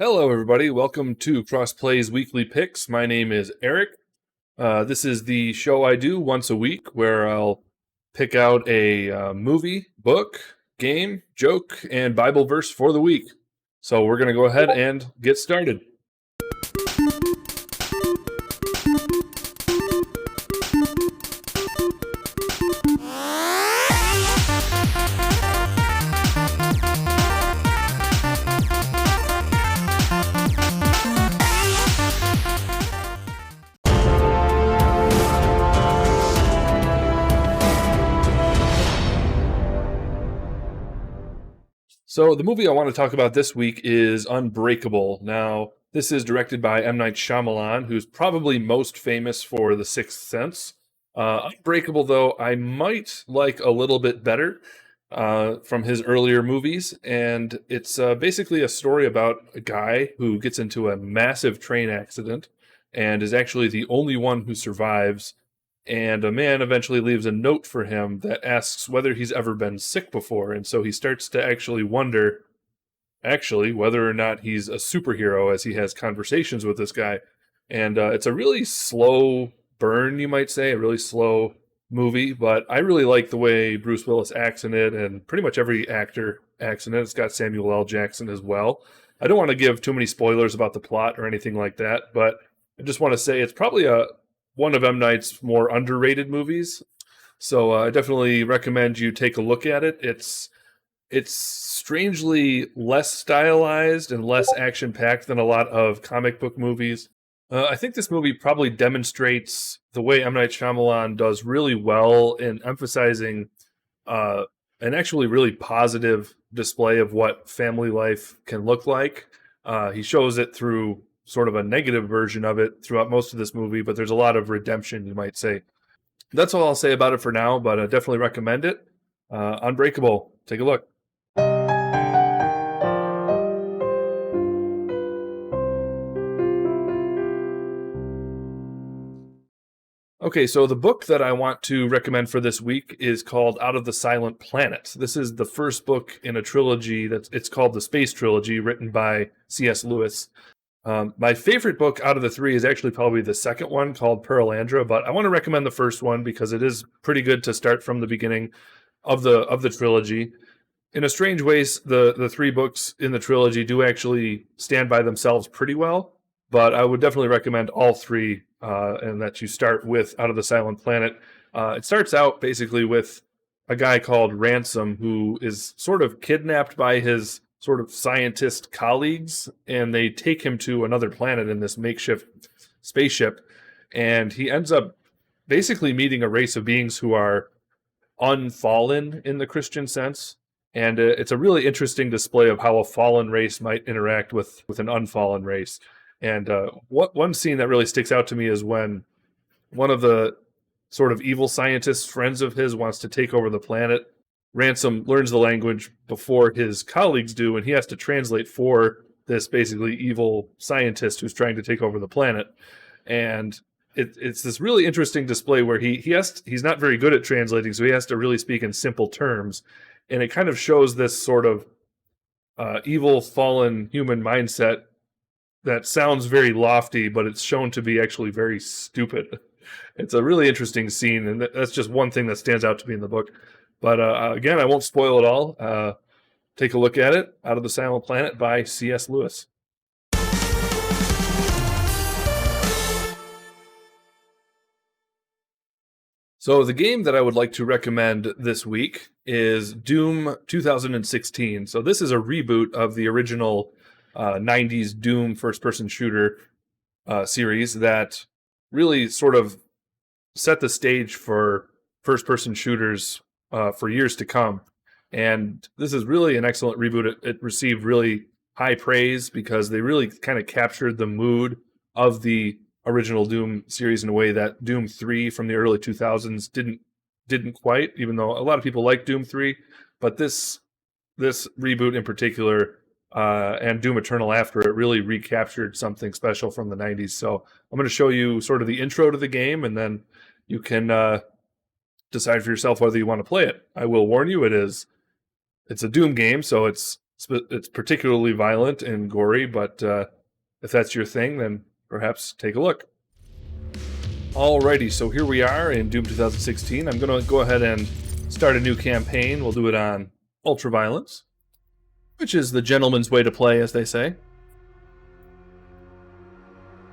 Hello, everybody. Welcome to Crossplay's Weekly Picks. My name is Eric. This is the show I do once a week where I'll pick out a movie, book, game, joke, and Bible verse for the week. So we're going to go ahead and get started. So the movie I want to talk about this week is Unbreakable. Now, this is directed by M. Night Shyamalan, who's probably most famous for The Sixth Sense. Unbreakable, though, I might like a little bit better from his earlier movies. And it's basically a story about a guy who gets into a massive train accident and is actually the only one who survives. And a man eventually leaves a note for him that asks whether he's ever been sick before. And so he starts to actually wonder, whether or not he's a superhero as he has conversations with this guy. And it's a really slow burn, you might say, a really slow movie. But I really like the way Bruce Willis acts in it, and pretty much every actor acts in it. It's got Samuel L. Jackson as well. I don't want to give too many spoilers about the plot or anything like that, but I just want to say it's probably one of M. Night's more underrated movies. So I definitely recommend you take a look at it. It's strangely less stylized and less action-packed than a lot of comic book movies. I think this movie probably demonstrates the way M. Night Shyamalan does really well in emphasizing an actually really positive display of what family life can look like. He shows it through sort of a negative version of it throughout most of this movie, but there's a lot of redemption, you might say. That's all I'll say about it for now, but I definitely recommend it. Unbreakable. Take a look. Okay, so the book that I want to recommend for this week is called Out of the Silent Planet. This is the first book in a trilogy it's called the Space Trilogy, written by C.S. Lewis. My favorite book out of the three is actually probably the second one, called Pearlandra, but I want to recommend the first one because it is pretty good to start from the beginning of the trilogy. In a strange ways, the three books in the trilogy do actually stand by themselves pretty well, but I would definitely recommend all three, and that you start with Out of the Silent Planet. It starts out basically with a guy called Ransom who is sort of kidnapped by his sort of scientist colleagues, and they take him to another planet in this makeshift spaceship, and he ends up basically meeting a race of beings who are unfallen in the Christian sense. And it's a really interesting display of how a fallen race might interact with an unfallen race. And one scene that really sticks out to me is when one of the sort of evil scientists, friends of his, wants to take over the planet. Ransom learns the language before his colleagues do, and he has to translate for this basically evil scientist who's trying to take over the planet. And it's this really interesting display where he's not very good at translating, so he has to really speak in simple terms. And it kind of shows this sort of evil, fallen human mindset that sounds very lofty, but it's shown to be actually very stupid. It's a really interesting scene, and that's just one thing that stands out to me in the book. But again, I won't spoil it all. Take a look at it, Out of the Silent Planet by C.S. Lewis. So the game that I would like to recommend this week is Doom 2016. So this is a reboot of the original 90s Doom first-person shooter series that really sort of set the stage for first-person shooters for years to come. And this is really an excellent reboot. It received really high praise because they really kind of captured the mood of the original Doom series in a way that Doom 3 from the early 2000s didn't quite, even though a lot of people like Doom 3. But this reboot in particular, and Doom Eternal after it, really recaptured something special from the 90s. So I'm going to show you sort of the intro to the game, and then you can decide for yourself whether you want to play it. I will warn you, it's a Doom game, so it's It's particularly violent and gory, but if that's your thing, then perhaps take a look. Alrighty, so here we are in Doom 2016. I'm going to go ahead and start a new campaign. We'll do it on ultraviolence, which is the gentleman's way to play, as they say.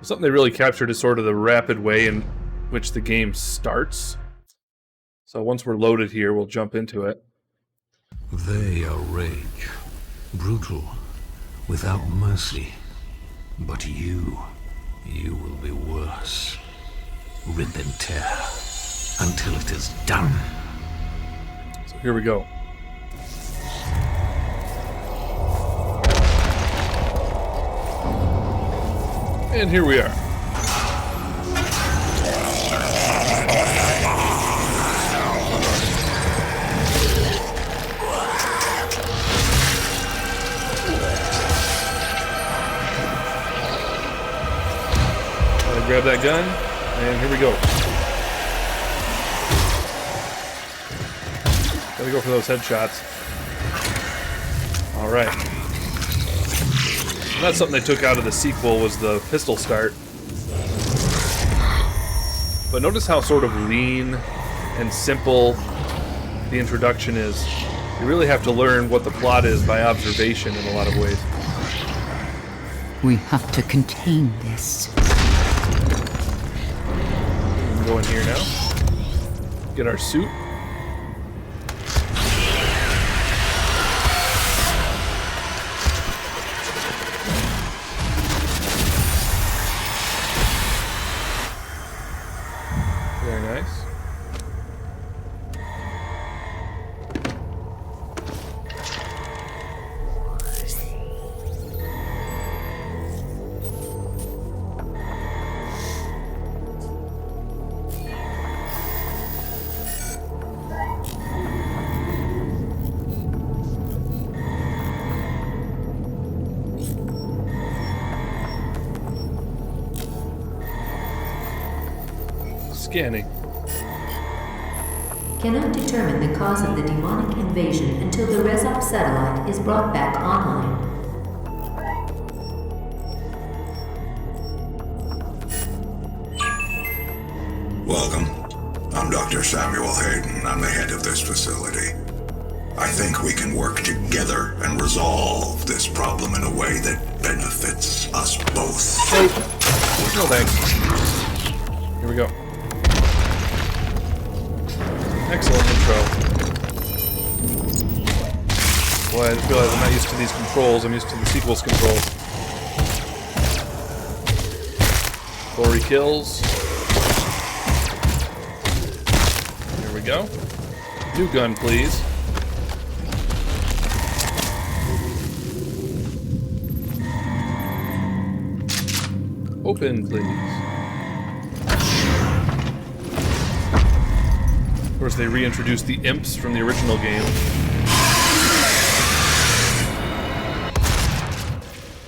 Something they really captured is sort of the rapid way in which the game starts. So once we're loaded here, we'll jump into it. They are rage, brutal, without mercy. But you will be worse. Rip and tear until it is done. So here we go. And here we are. Gotta grab that gun, and here we go. Gotta go for those headshots. All right. That's something they took out of the sequel, was the pistol start. But notice how sort of lean and simple the introduction is. You really have to learn what the plot is by observation in a lot of ways. We have to contain this. We can go in here now. Get our suit. Very nice. Scanning. Cannot determine the cause of the demonic invasion until the Resop satellite is brought back online. Welcome. I'm Dr. Samuel Hayden. I'm the head of this facility. I think we can work together and resolve this problem in a way that benefits us both. Hey. No thanks. Here we go. Excellent intro. Boy, I realize I'm not used to these controls. I'm used to the sequel's controls. 4 kills. Here we go. New gun, please. Open, please. Of course, they reintroduced the imps from the original game.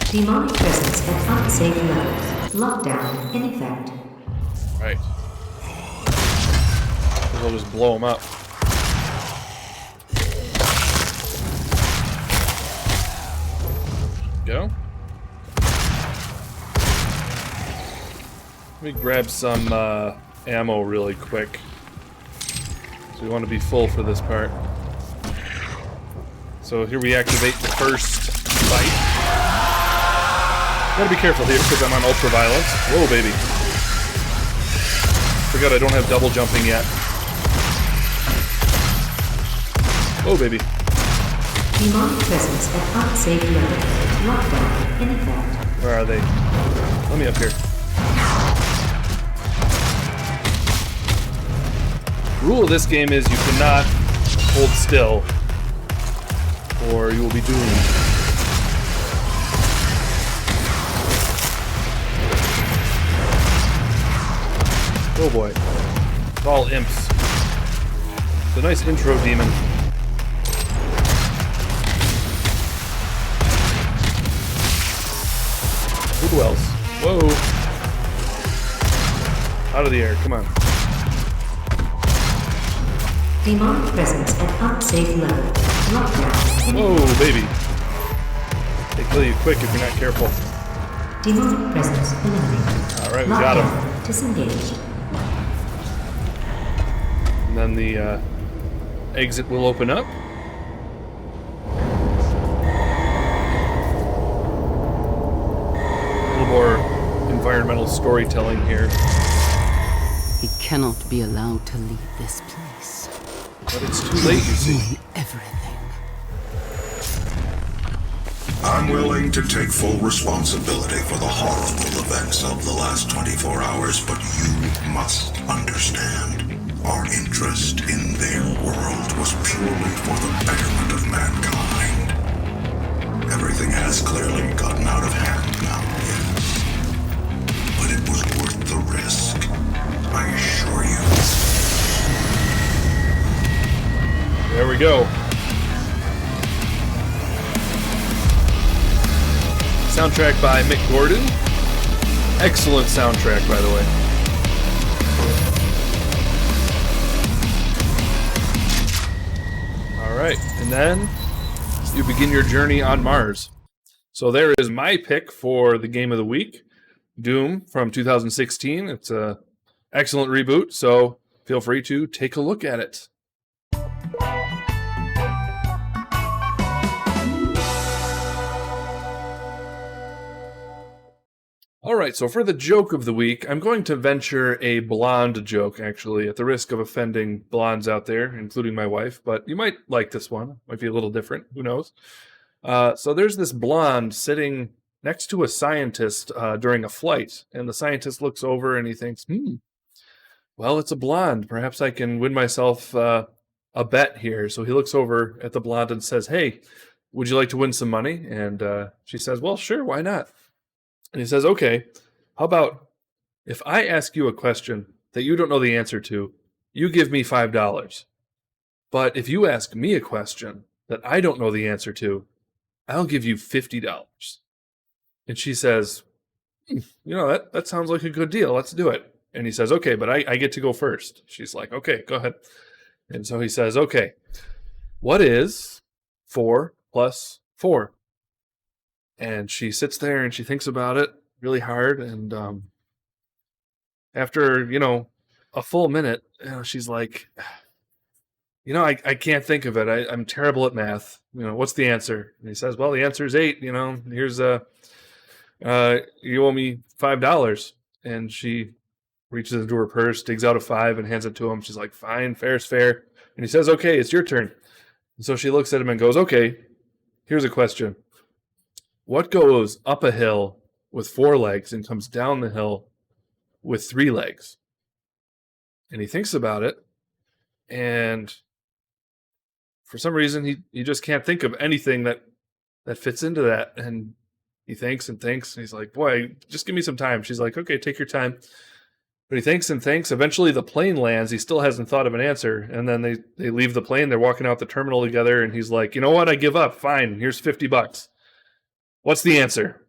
Demonic presence at unsafe levels. Lockdown in effect. Right. We'll just blow them up. Go. Let me grab some ammo really quick. So we want to be full for this part. So here we activate the first fight. Gotta be careful here because I'm on ultraviolence. Whoa, baby. Forgot I don't have double jumping yet. Whoa, baby. Demonic presence at unsafe levels. Lockdown in effect. Where are they? Let me up here. Rule of this game is you cannot hold still, or you will be doomed. Oh boy. It's all imps. It's a nice intro demon. Who else? Whoa. Out of the air, come on. Demonic presence at unsafe level. Lockdown. Whoa, baby. kill you quick if you're not careful. Demonic presence eliminated. All right, we got him. Lockdown disengaged. And then the exit will open up. A little more environmental storytelling here. He cannot be allowed to leave this place. But it's too late, you see. Everything. I'm willing to take full responsibility for the horrible events of the last 24 hours, but you must understand. Our interest in their world was purely for the betterment of mankind. Everything has clearly gotten out of hand now, yes. But it was worth the risk, I assure you. There we go. Soundtrack by Mick Gordon. Excellent soundtrack, by the way. Alright, and then you begin your journey on Mars. So there is my pick for the game of the week, Doom from 2016. It's an excellent reboot, so feel free to take a look at it. All right, so for the joke of the week, I'm going to venture a blonde joke, actually, at the risk of offending blondes out there, including my wife, but you might like this one. Might be a little different, who knows? So there's this blonde sitting next to a scientist during a flight, and the scientist looks over and he thinks, well, it's a blonde. Perhaps I can win myself a bet here. So he looks over at the blonde and says, hey, would you like to win some money? And she says, well, sure, why not? And he says, okay, how about if I ask you a question that you don't know the answer to, you give me $5. But if you ask me a question that I don't know the answer to, I'll give you $50. And she says, that sounds like a good deal. Let's do it. And he says, okay, but I get to go first. She's like, okay, go ahead. And so he says, okay, what is 4 plus 4? And she sits there and she thinks about it really hard. And after, a full minute, she's like, I can't think of it. I'm terrible at math. What's the answer? And he says, well, the answer is 8. Here's you owe me $5. And she reaches into her purse, digs out a 5 and hands it to him. She's like, fine, fair's fair. And he says, okay, it's your turn. And so she looks at him and goes, okay, here's a question. What goes up a hill with 4 legs and comes down the hill with 3 legs? And he thinks about it, and for some reason he just can't think of anything that fits into that. And he thinks and thinks, and he's like, boy, just give me some time. She's like, okay, take your time. But he thinks and thinks. Eventually the plane lands. He still hasn't thought of an answer. And then they leave the plane. They're walking out the terminal together, and he's like, you know what? I give up. Fine. Here's $50. What's the answer?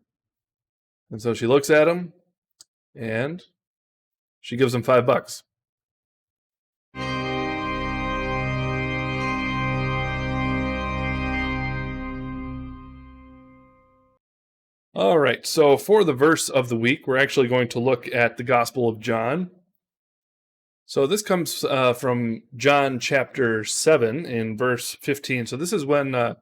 And so she looks at him, and she gives him $5. All right, so for the verse of the week, we're actually going to look at the Gospel of John. So this comes from John chapter 7 in verse 15. So this is when the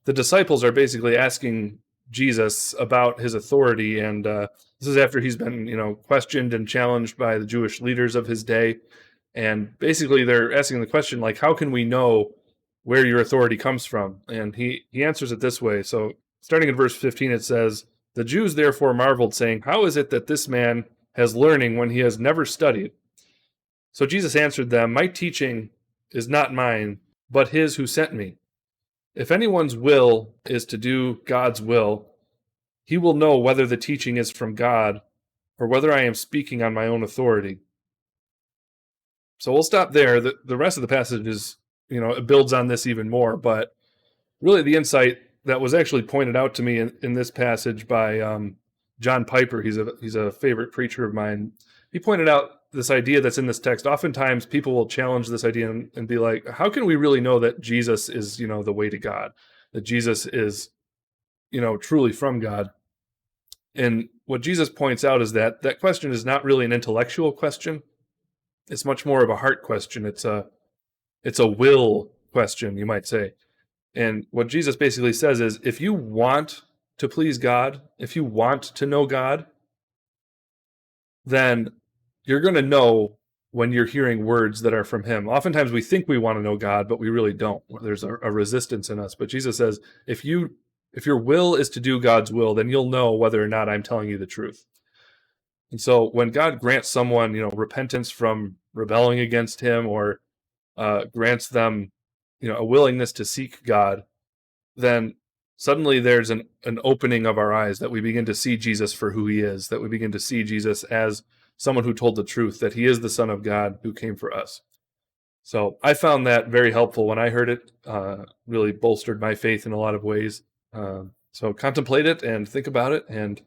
disciples are basically asking Jesus about his authority, and this is after he's been, questioned and challenged by the Jewish leaders of his day, and basically they're asking the question, like, how can we know where your authority comes from? And he answers it this way. So starting in verse 15, it says, the Jews therefore marveled, saying, how is it that this man has learning when he has never studied? So Jesus answered them, my teaching is not mine, but his who sent me. If anyone's will is to do God's will, he will know whether the teaching is from God or whether I am speaking on my own authority. So we'll stop there. The rest of the passage is, it builds on this even more, but really the insight that was actually pointed out to me in this passage by John Piper, he's a favorite preacher of mine. He pointed out this idea that's in this text. Oftentimes people will challenge this idea and be like, how can we really know that Jesus is, the way to God? That Jesus is truly from God. And what Jesus points out is that that question is not really an intellectual question. It's much more of a heart question. It's a will question, you might say. And what Jesus basically says is, if you want to please God, if you want to know God, then you're going to know when you're hearing words that are from him. Oftentimes we think we want to know God, but we really don't. There's a resistance in us. But Jesus says, if your will is to do God's will, then you'll know whether or not I'm telling you the truth. And so when God grants someone, repentance from rebelling against him, or grants them, a willingness to seek God, then suddenly there's an opening of our eyes, that we begin to see Jesus for who he is, that we begin to see Jesus as someone who told the truth, that he is the Son of God who came for us. So I found that very helpful when I heard it. Really bolstered my faith in a lot of ways. So contemplate it and think about it, and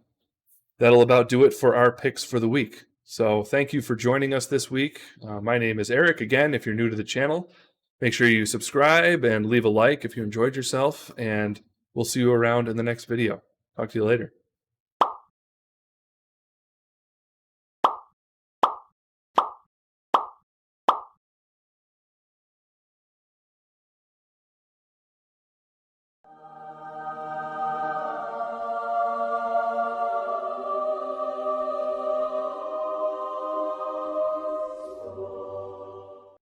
that'll about do it for our picks for the week. So thank you for joining us this week. My name is Eric. Again, if you're new to the channel, make sure you subscribe and leave a like if you enjoyed yourself, and we'll see you around in the next video. Talk to you later.